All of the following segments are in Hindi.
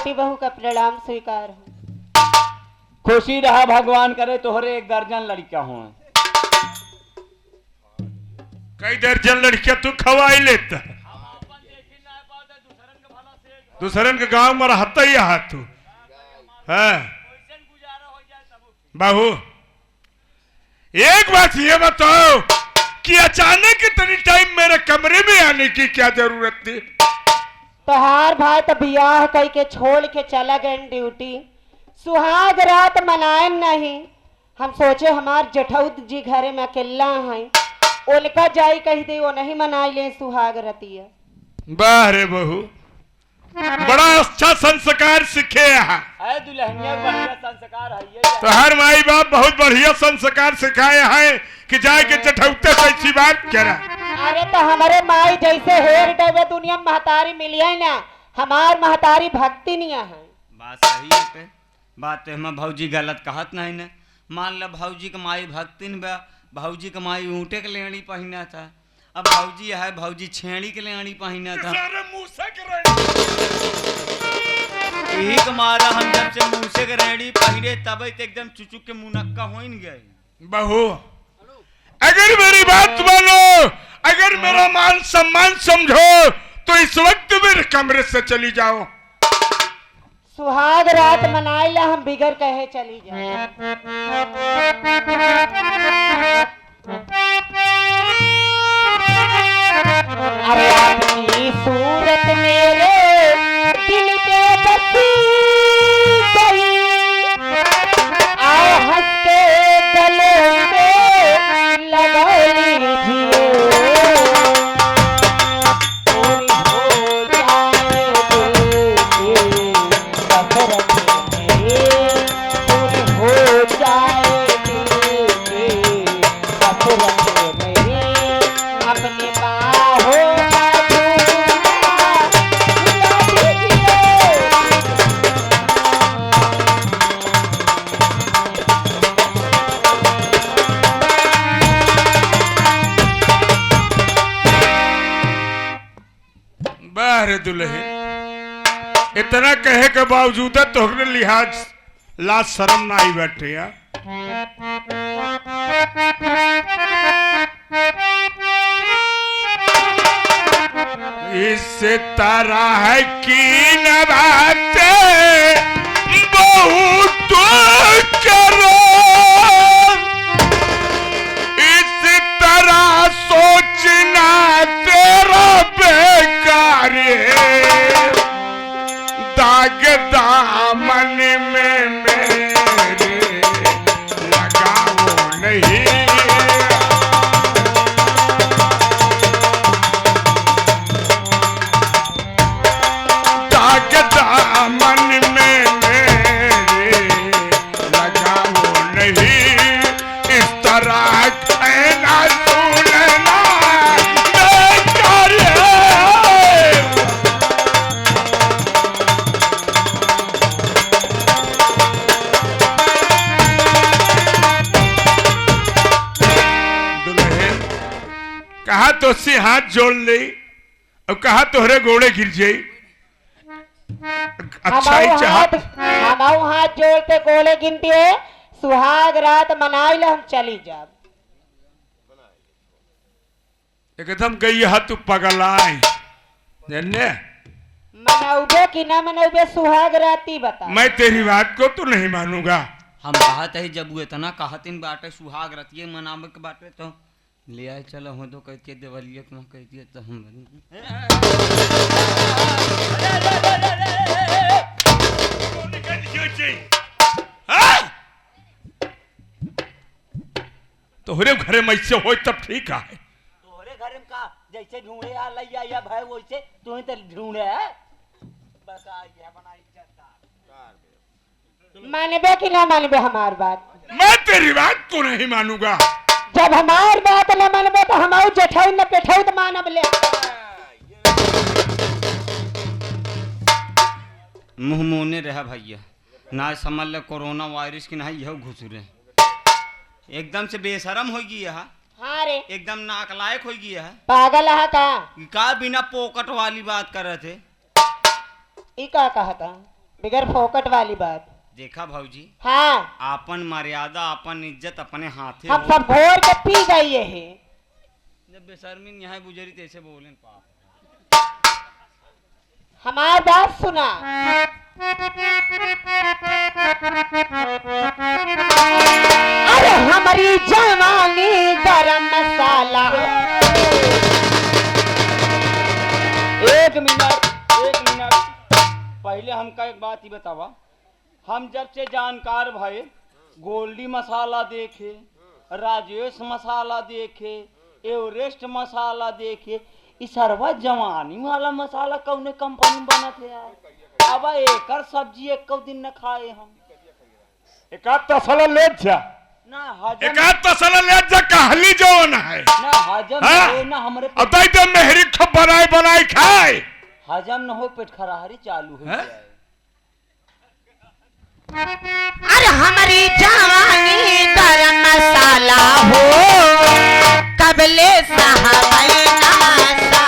छोटी बहू का प्रणाम स्वीकार हो। खुशी रहा, भगवान करे तोहरे एक दर्जन लड़का हो। कई दर्जन लड़कियां तू खवाई लेता, दूसरन के गांव में रहता ही हाथ तू है। बाबू एक बात ये बताओ कि अचानक इतनी टाइम मेरे कमरे में आने की क्या जरूरत थी? तोहार भाई तो बियाह कई के छोड़ के चला गए ड्यूटी, सुहाग रात मनाए नहीं। हम सोचे हमार जेठौत जी घरे में अकेला है, उनका जाई कही दे वो नहीं मनाई ले सुहाग रतिया। वाह रे बहू, बड़ा अच्छा संस्कार सीखे यहाँ। है दुल्हनिया बढ़िया संस्कार है ये। तो हर माई बाप बहुत बढ़िया संस्कार सिखाए हैं कि जाए के जठौते कैसी बात करा। अरे तो हमारे माई जैसे हेर डबे दुनिया में महतारी मिली है ना, हमार महतारी भक्ति नहीं है। बात सही है पे, बात तो हम भौजी गलत कहत नहीं ने। मान लो भौजी के माई भक्ति न बा, भौजी के माई ऊँटे के लेनी पहना था, अब भौजी है भौजी छेड़ी के लेनी पहना था। यही के मारा हम जब से मुँह से रेड़ी पहने तब एकदम चुचुक के मुनक्का हो न गए। बहू अगर मेरी बात मानो, अगर मेरा मान सम्मान समझो तो इस वक्त मेरे कमरे से चली जाओ। सुहाग रात मनाई ला हम बिगड़ कहे चली जाए। अरे आपकी सूरत मेरे दिल पे बसी गई, आओ हंस के गले में लगा लीजिए, पूरी हो जाए दिल की कसरत मेरी, पूरी हो जाए दिल की कसरत मेरी, अपनी बाहों का झूला झूला दीजिए। बाहर दुल्हे इतना कहे के बावजूद तोहरे लिहाज लाज शर्म ना आई बैठे यार। इस तरह है कि न बाते बहुत करो, इस तरह सोचना तेरा बेकार है, दाग दामन में मेरे लगाओ नहीं। दाग दामन में मेरे लगाओ नहीं, इस तरह कहना सुनना बेकार है। दुल्हन कहा तो से हाथ जोड़ ले और कहा तोहरे गोड़े गिर जाई। अच्छा ही चाहत हमाऊ हाथ जोड़ते गोले गिनती है, सुहाग रात मनाई ला हम चली जाब। एकदम गई हाथ तू पगलाई जानने। मनाऊबे कि ना मनाऊबे सुहाग राती बता। मैं तेरी बात को तो नहीं मानूंगा। हम कहते है जब वो इतना कहतीन बाटे सुहाग रतिये मनावे के बाटे तो ले आए चलो हो तो कहती है देवलिया को कहती है तो हम तोहरे घरे में ऐसे हो तब ठीक है। तोहरे घर में का जैसे ढूंढे आ लैया या भाई वैसे तू तो ढूंढे है। बता ये बनाई मानबे कि ना मानबे हमार बात? मैं तेरी बात को नहीं मानूंगा। जब हमार बात न मानबे तो हमाऊ जेठौ न पेठौ तो मानब ले। मुंह मोने रहा भैया ना समझ ले कोरोना वायरस की ना यह घुस रहे एकदम से बेशरम हो गई है। हाँ रे एकदम नाक लायक हो गई है। पागल है का का बिना पोकट वाली बात कर रहे थे। ई का कहता बिगर फोकट वाली बात। देखा भौजी, हाँ, आपन मर्यादा आपन इज्जत अपने हाथे हम हो। सब घोर के पी गई है। जब बेशर्मी यहाँ गुजरी तैसे बोले पाप। हमारी बात सुना। अरे हमारी जवानी गरम मसाला। एक मिनट पहले हमका एक बात ही बतावा। हम जब से जानकार भये, गोल्डी मसाला देखे, राजेश मसाला देखे, एवरेस्ट मसाला देखे, इस सरवा जवानी वाला मसाला कौने कंपनी में बनत है यार। अब एकर सब्जी एक दिन न खाए हम। एकाध तसला ले जा, ना हजम एकाध तसला ले जा, कहली जवन है ना हजम हाँ? हो ना हमरे अब तो मेहरी खूब बनाई बनाई खाए। हजम न हो, पेट खराहरी चालू हो हैं? जाए। अरे हमारी जवानी गरम मसाला हो, कबले साहब नासा।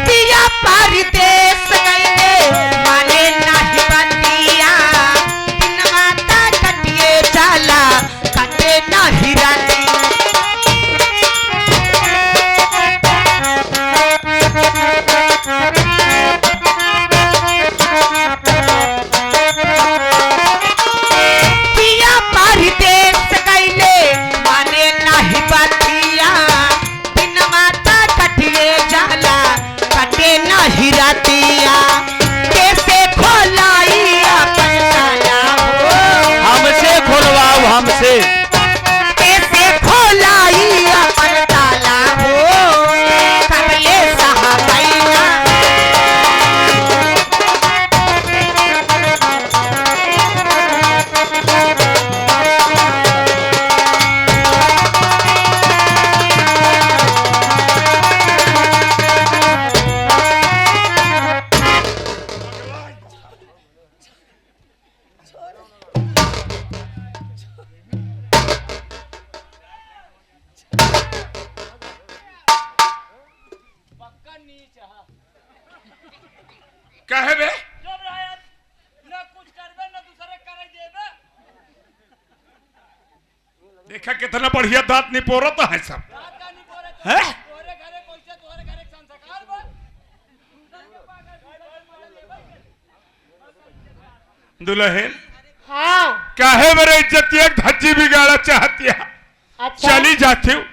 पिया परदेस गइले, माने नाही बतिया। दिन माता कटिए जाला, कटे नाही राती। पिया परदेस गइले, माने नाही बतिया। दिन माता कटिए जाला, कटे नाही रातिया। कैसे खोलाई अपन ताला हो, हमसे खोलवाओ हमसे। कैसे खोलाई अपन ताला हो, कबले साहबैया। कहे बे देखा कितना बढ़िया दांत निपोरत है सब है। दुल्हन हाँ, काहे मेरे इज्जतिया धज्जी बिगाड़ा चाहती है, अच्छा। चली जाती हूँ।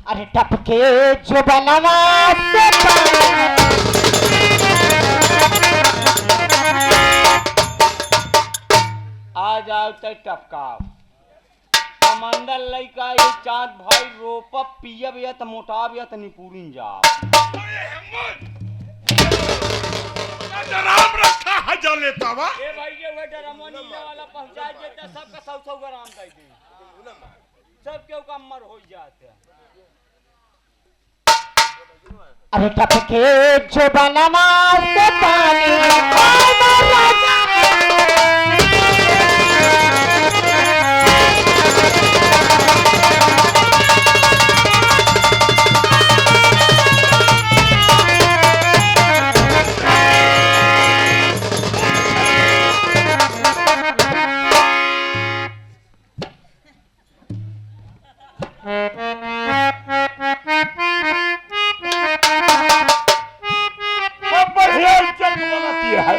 अरे टपके जो बनवा से आ जाओ तक टपकाओ। कमंडल लइका ये चांद भाई रोप पियब या त मोटाब या त निपुरिन जाओ। राम रखा है जा लेता वा। ए भाई के वे डरमनी वाला पहुंचा देता सबका 100 ग्राम दे दे। सब के कमर हो जाते हैं। अरे टपके जो बनवा से पानी, ओ महाराजा। सब बढ़िया इज्जत बनाती है।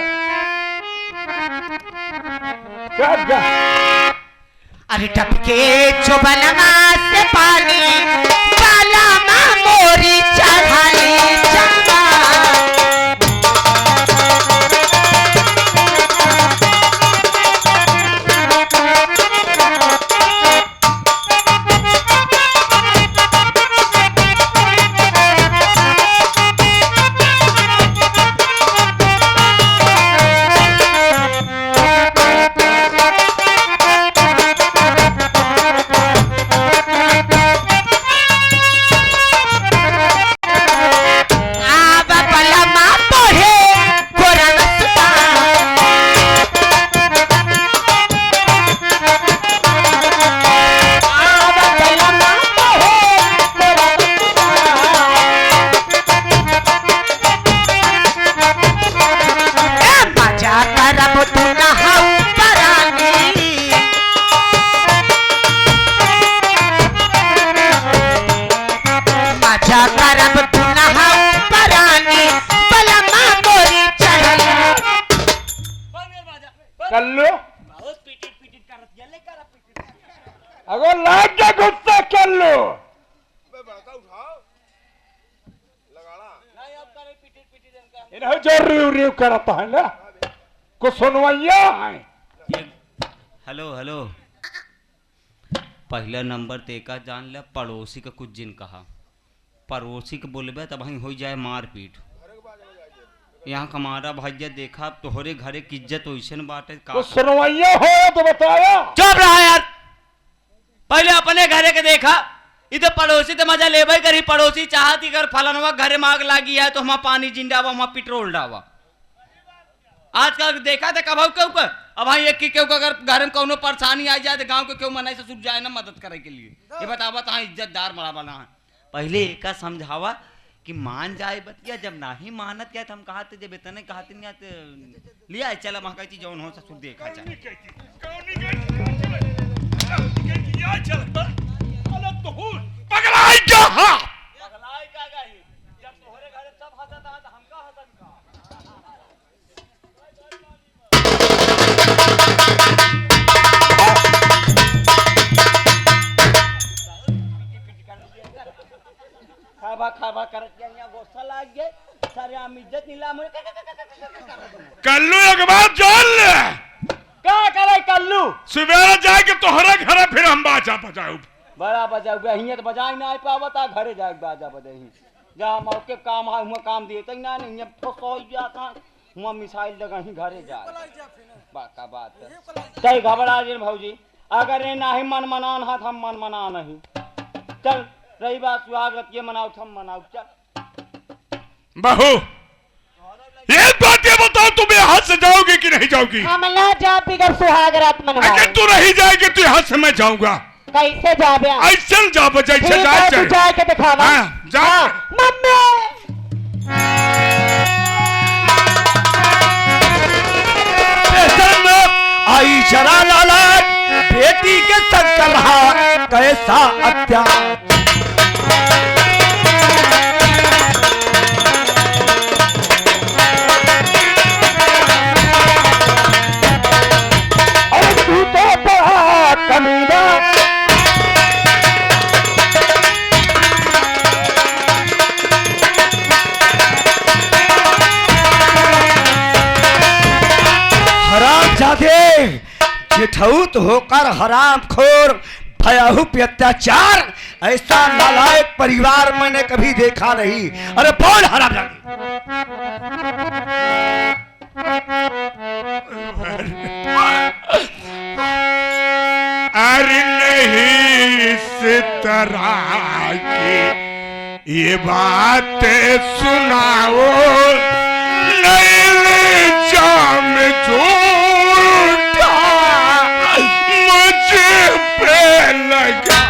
क्या अरे टपके जो बनवा से पानी, काला माँ मोरी चढ़ाली चंगा। लाग के गुस्सा कर लो। इन्हें जो रिव रिव करता है ना कुछ सुनवाइया है। हेलो हेलो, पहला नंबर तेका जान ले, पड़ोसी का कुछ जिन कहा, पड़ोसी के बोलबे तब वहीं हो जाए मारपीट। यहाँ कमारा भैया देखा तोहरे घरे की इज्जत वैसे बाटे का कुछ सुनवाइया हो तो बताया। चुप रहा यार, पहले अपने घरे के देखा, इधर पड़ोसी तो मजा लेबे करी। पड़ोसी चाहती कर फलनवा घरे मांग लागी है तो हम पानी जिंडावा हम पेट्रोल डावा। आजकल देखा था कब क्यों कर, अब भाई एक क्यों अगर घर में कोनो परेशानी आ जाए तो गांव के क्यों मनाई से सुट जाए ना मदद करे के लिए। ये बतावा तो इज्जतदार बड़ा बना है। पहले एक समझावा कि मान जाए बतिया, जब नहीं मानत क्या हम कहते जब इतने कहते नहीं आते लिया चला वहां कहती जौन हो ससुर देखा चाहे पगलाई क्या हाँ? पगलाई का गई जब तोहरे घरे सब हंसत आ त हमका हंसन का। खाबा करत यहाँ गुस्सा लाग गए सारे हम इज्जत नीला मुझे कल्लू एक बात जान ले, क्या करे कल्लू सवेरे जाके तोहरे घरे फिर हम बाजा बजाऊ। बड़ा बजा हियां तो बजाई ना पावता घरे जाके बाजा बजाई जहाँ मौके काम है हुआ काम देते ना नहीं फसो जाता हुआ मिसाइल लगा ही घरे जा बाका बात है। घबरा जे भौजी, अगर ये नहीं मन मनान हाथ हम मन मना नहीं। चल रही बात सुहागरत ये मनाओ हम मनाओ। चल बहू एक बात ये बताओ, तुम यहाँ से जाओगी कि नहीं जाओगी? हम ना जा बिगर सुहागरात मनवाए। अगर तू नहीं जाएगी तो यहाँ से मैं जाऊंगा। कैसे जाबे? ऐसे जा बजा ठीक है, तू जाए के दिखावा। हाँ, जा। हाँ, मम्मी आई जरा लाला बेटी के संग कर रहा कैसा अत्याचार। अरे तू तो बड़ा कमीना, हराम जादे जिठौत होकर हराम खोर भयाहू पे अत्याचार, ऐसा नालायक परिवार मैंने कभी देखा नहीं। अरे बोल हराम जादे। अरे नहीं इस तरह की ये बातें सुनाओ, नहीं जाम झूठा मुझे पे लगाओ।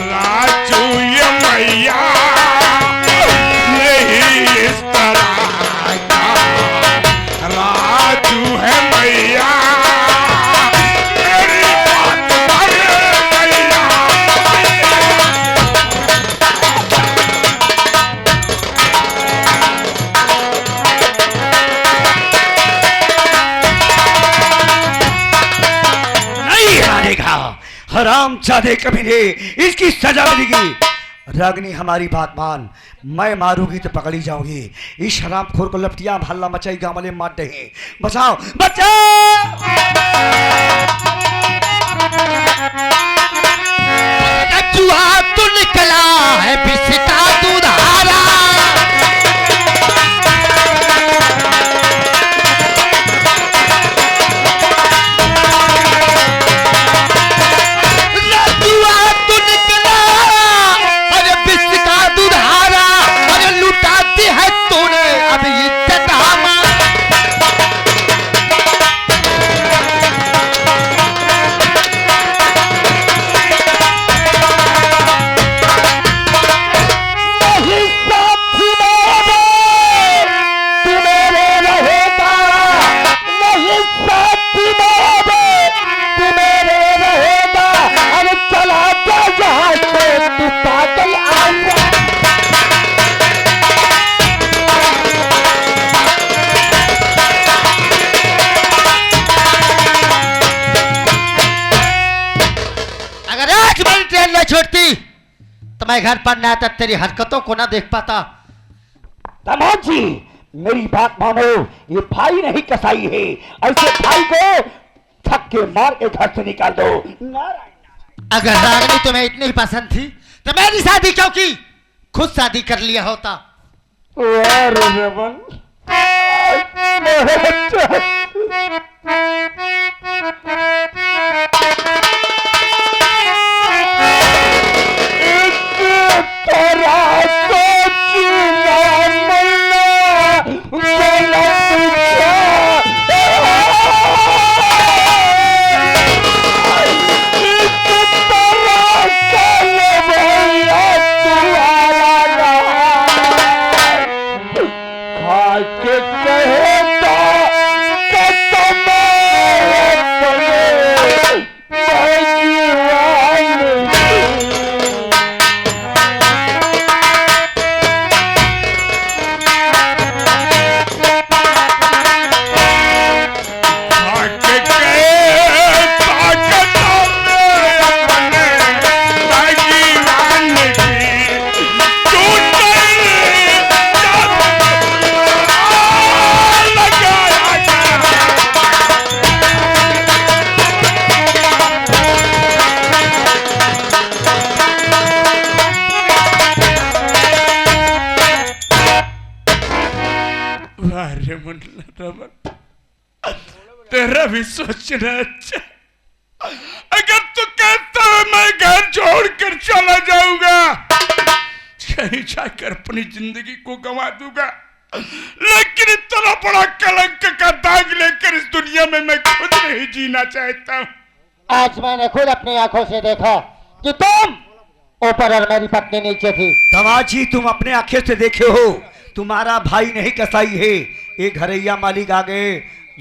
राजू ये मैया नहीं इस तरह का, राजू है मैया मेरी बात मैया। नहीं हारेगा हराम जादे कभी नहीं, इसकी सजा मिलेगी। रागनी हमारी बात मान, मैं मारूंगी तो पकड़ी जाऊंगी। इस हरामखोर को लपटियां हल्ला मचाई गांव वाले मार देंगे। बचाओ बचाओ। जुआ तो निकला है बिस्का दूधारा, मैं घर पर ना तब तेरी हरकतों को ना देख पाता। दामाद जी मेरी बात मानो, ये भाई नहीं कसाई है, ऐसे भाई को थक के मार के घर से निकाल दो। नारायण अगर रागनी तुम्हें इतनी पसंद थी तो मेरी शादी क्यों की? खुद शादी कर लिया होता। वाह रे रमन, मेरे बच्चे। तेरा भी सोचना अच्छा। अगर तू कहता है मैं घर छोड़कर चला जाऊंगा, कहीं जाकर अपनी जिंदगी को गंवा दूंगा, लेकिन इतना बड़ा कलंक का दाग लेकर इस दुनिया में मैं खुद नहीं जीना चाहता हूँ। आज मैंने खुद अपनी आंखों से देखा कि तुम ऊपर और मेरी पत्नी नीचे थी। दामाद जी तुम अपने आंखें से देखे हो, तुम्हारा भाई नहीं कसाई है। एक घरैया मालिक आ गए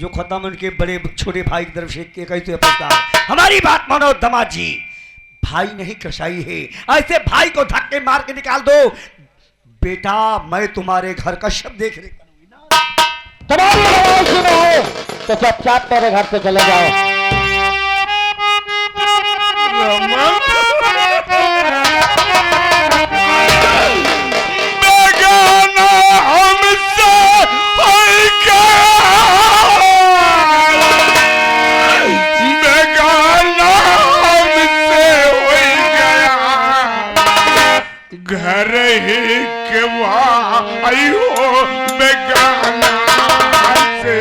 जो खत्म उनके बड़े छोटे भाई की तरफ से कैसे पूछता है। हमारी बात मानो दामाद जी, भाई नहीं कसाई है, ऐसे भाई को धक्के मार के निकाल दो। बेटा मैं तुम्हारे घर का शब देख रही तुम्हारी आवाज सुना है तो चुपचाप मेरे घर से चले जाओ। घर ही के आई हो बेगाना से।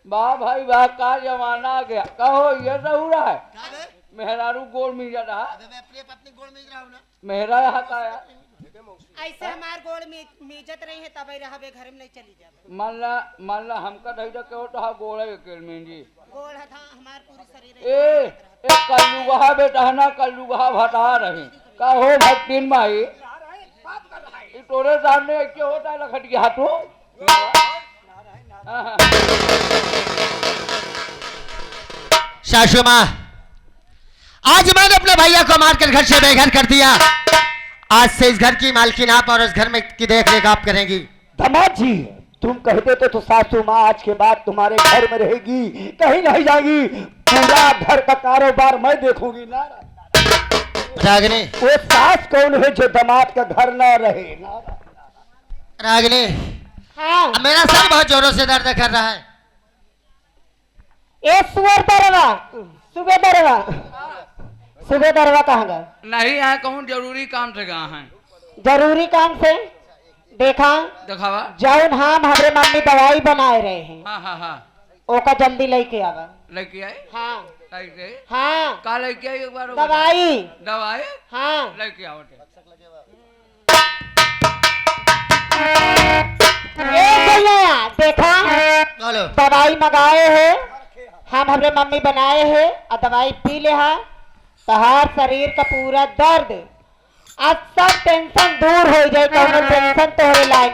वाह भाई वाह, का जमाना आ गया। कहो ये तो हो रहा है मेहरारू गोल मिल रहा है। मैं अपनी पत्नी गोल मेरा यहाँ का यार ऐसे हमार गोड़ में मीजत रही है तब रहबे घर में नहीं चली जाबे। मान ला हमका नहीं तो क्यों तो गोड़ा के में जी गोड़ था हमार पूरी शरीर ए कल्लुगहा बेटा है ना कल्लुगहा भटा रहे का हो भक्तिन माई तोरे सामने क्या होता है लखट गया तू सासू माँ, आज मैंने अपने भैया को मारकर घर से बेघर कर दिया। आज से इस घर की मालकिन आप और इस घर में की देख रेख आप करेंगी। दामाद जी, तुम कहते तो सासू माँ आज के बाद तुम्हारे घर में रहेगी, कहीं नहीं जाएगी। पूरा घर का कारोबार मैं देखूंगी ना। रागिनी, वो सास कौन है जो दामाद का घर ना रहे ना। रागिनी, हाँ अब मेरा सर बहुत जोरों से दर्द कर रहा है। ए सुबह दरवा कहाँ गए? नहीं है कहूँ जरूरी काम से गया है जरूरी काम से देखा दिखावा जौन हम हमारे मम्मी दवाई बनाए रहे हैं हाँ ओका जल्दी लेके आवा। लेके आए हाँ लेके हाँ का लेके आई एक बार दवाई हाँ लेके आओ भैया देखा बोलो। दवाई मंगाए है हम हमारे मम्मी बनाए है और दवाई पी ले हा तहार शरीर का पूरा दर्द आज सब टेंशन दूर हो जाए। कौनो टेंशन तो हो लायक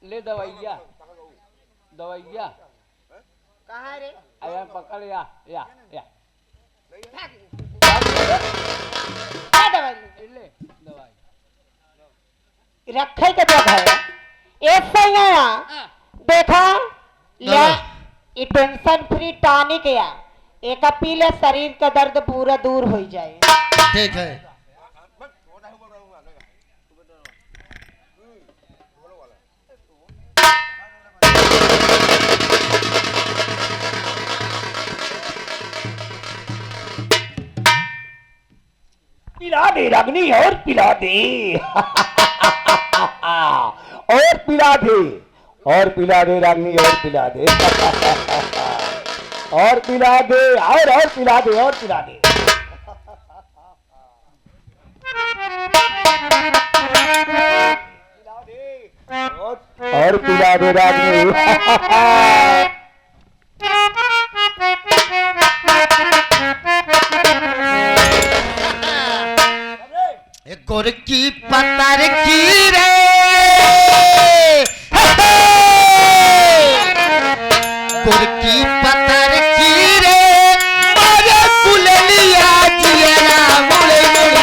ले दवाइया कहाँ रे? आया पकड़ या क्या दवाई ले दवाई रखे के जगह है ऐसा ही है देखा ले ये टेंशन फ्री टॉनिक या एक पी ले शरीर का दर्द पूरा दूर हो जाए। ठीक है। पिला दे रागनी और पिला दे और पिला दे और पिला दे रागनी और पिला दे और पिला दे और पिला दे और पिला दे। और पिला दे रागनी गोरकी पत्थर की रे गोरकी पत्थर की रे मारे कुललिया जिया मुले मुले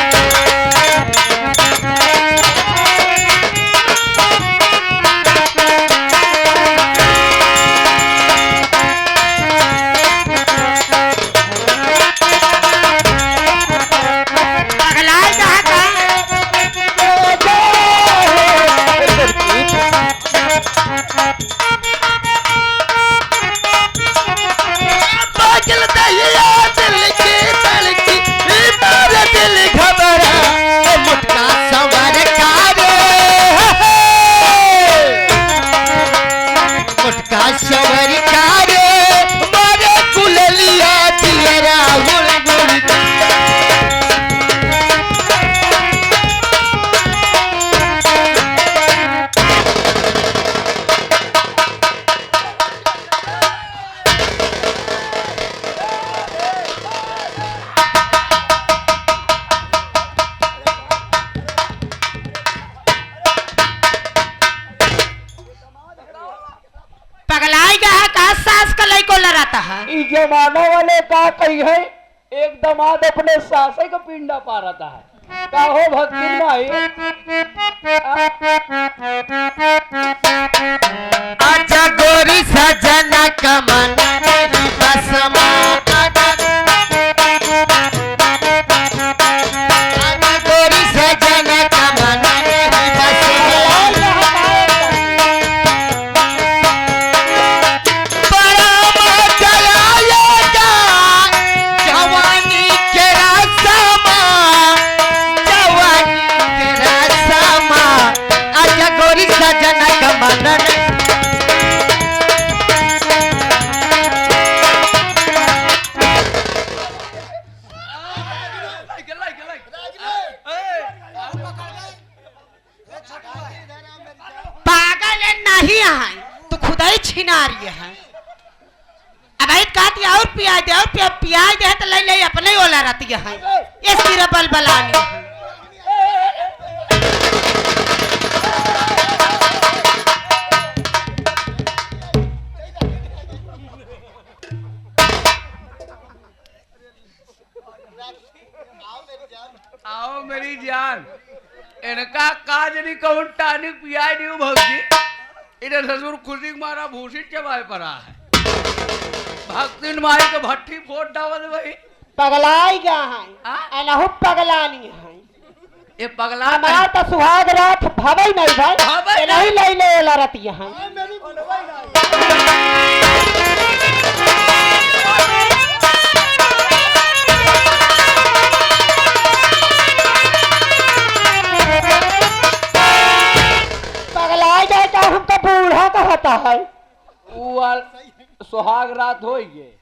जमाना वाले का कही है एक दमाद अपने सासे का पिंडा पा रहा है का हो भक्ति भाई अच्छा गोरी सजना कमन बसमा गोरी सजना कमन नहीं है, तू खुदा ही छिना रही है। अब आई कहती और पिया दे, और पिया दे तो ले ले अपने ही ओला रहती है, ये सिरा बल बलानी है। आओ मेरी जान, इनका काज नहीं कहूं टानिक पियाई नहीं हूँ भौजी। इधर ससुर खुशी के मारा भूसी चबाए पड़ा है। भक्तिन माई के भट्टी फोड़ डावल भाई। पगलाई गया है, हाँ? एनहु पगलानी है। ये पगला हमार तो सुहाग रात भवई नहीं भाई, भवई नहीं ले ले ओला रहती है। हमको बूढ़ा कहता है। सुहाग रात हो गए,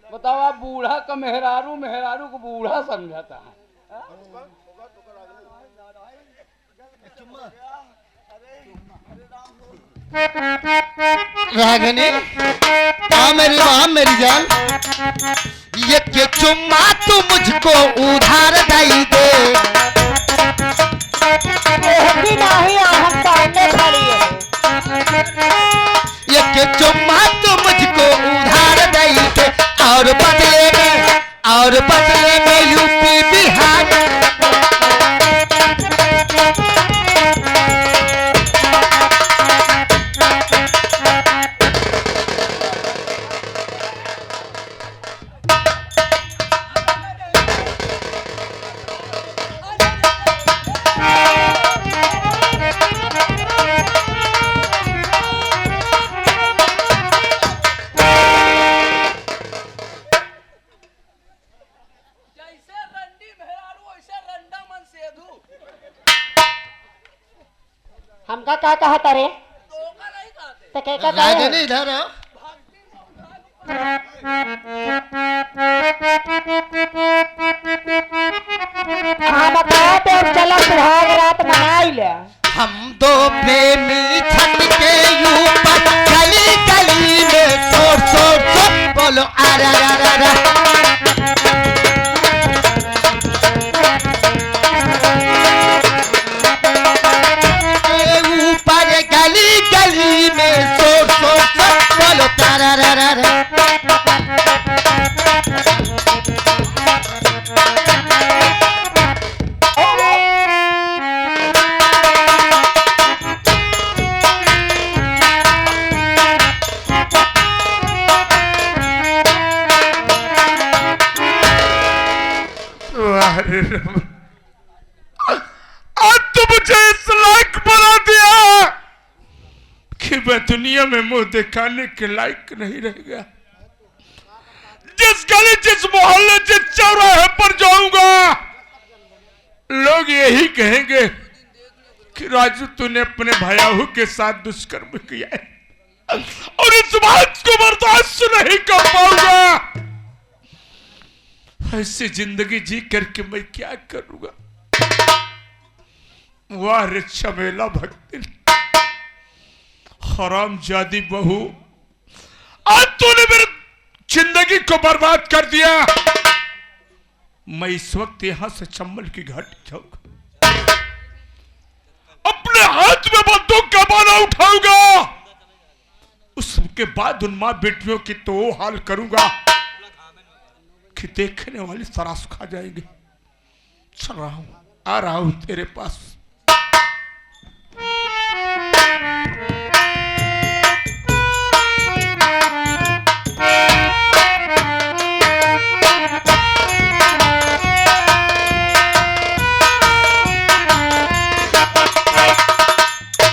बताओ आप बूढ़ा का मेहरारू, मेहरारू को बूढ़ा समझाता है। रागनी मेरी जान, ये चुम्मा तू मुझको उधार दई दे। नहीं हम सामने खड़ी है। ये चुम्मा तू मुझको उधार दई दे, और बदले में यूपी बिहार। हमका क्या कहता रे? तो क्या कहता है? रागनी इधर आओ। हाँ बता तो चलो सुहाग रात मनाई ले। हम दो प्रेमी छत के ऊपर गली गली में शोर बोलो आरा रा रा रा। ऊपर गली गली में शोर बोलो तारा रा रा रा। आज तो मुझे इस लायक बना दिया कि मैं दुनिया में मुंह दिखाने के लायक नहीं रह गया। जिस गली, जिस मोहल्ले, जिस चौराहे पर जाऊंगा, लोग यही कहेंगे कि राजू तूने अपने भयाहू के साथ दुष्कर्म किया है, और इस बात को बर्दाश्त नहीं कर पाऊंगा। ऐसी जिंदगी जी करके मैं क्या करूंगा? वाह रे चमेला भक्ति, हरामजादी बहू, आज तूने मेरी जिंदगी को बर्बाद कर दिया। मैं इस वक्त यहां से चंबल की घाट जाऊंगा, अपने हाथ में बंदूक का बाना उठाऊंगा, उसके बाद उन मां बेटियों की तो वो हाल करूंगा कि देखने वाले सरास खा जाएंगे। चल रहा हूं, आ रहा हूं तेरे पास।